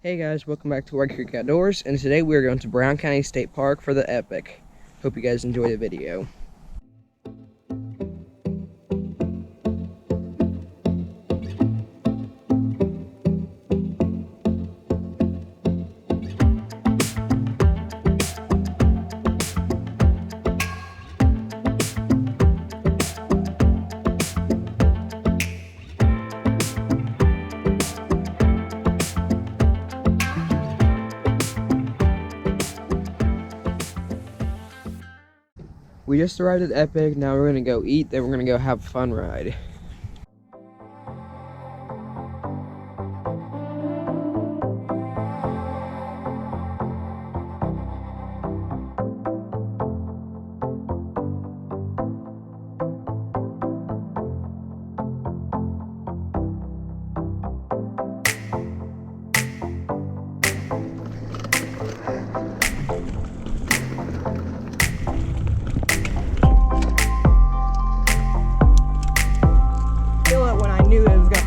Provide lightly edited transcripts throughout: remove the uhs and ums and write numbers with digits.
Hey guys, welcome back to White Creek Outdoors, and today we are going to Brown County State Park for the Epic. Hope you guys enjoy the video. We just arrived at Epic, now we're gonna go eat, then we're gonna go have a fun ride. Feel it when I knew it was gonna.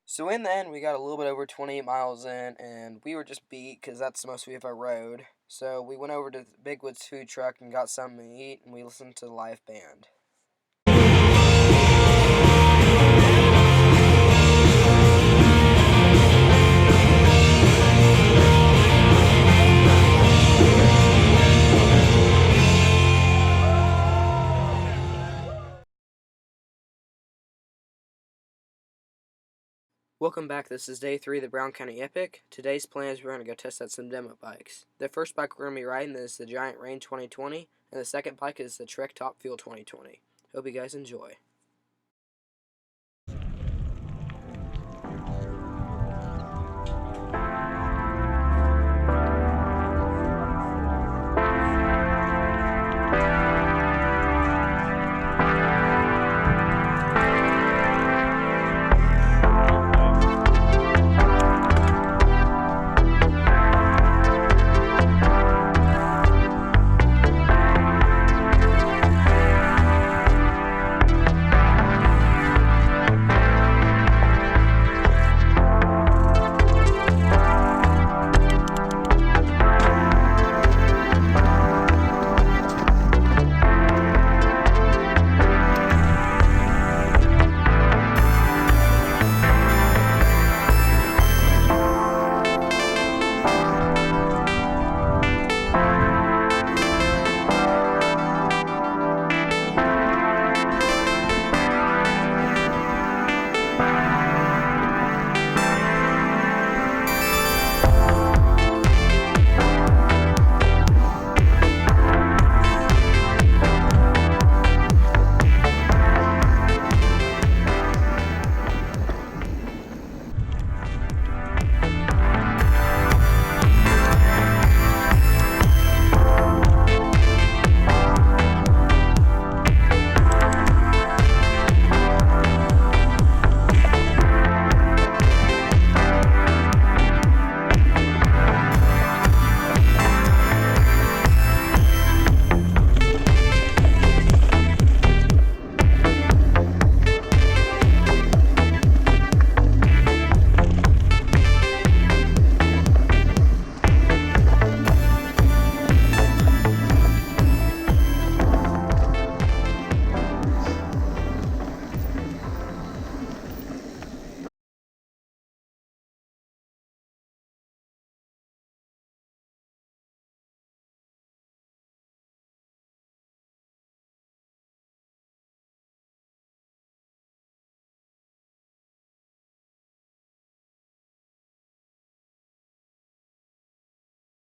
So in the end, we got a little bit over 28 miles in, and we were just beat because that's the most we ever rode. So we went over to Big Woods food truck and got something to eat, and we listened to the live band. Welcome back, this is day 3 of the Brown County Epic. Today's plan is we're going to go test out some demo bikes. The first bike we're going to be riding is the Giant Rain 2020, and the second bike is the Trek Top Fuel 2020. Hope you guys enjoy.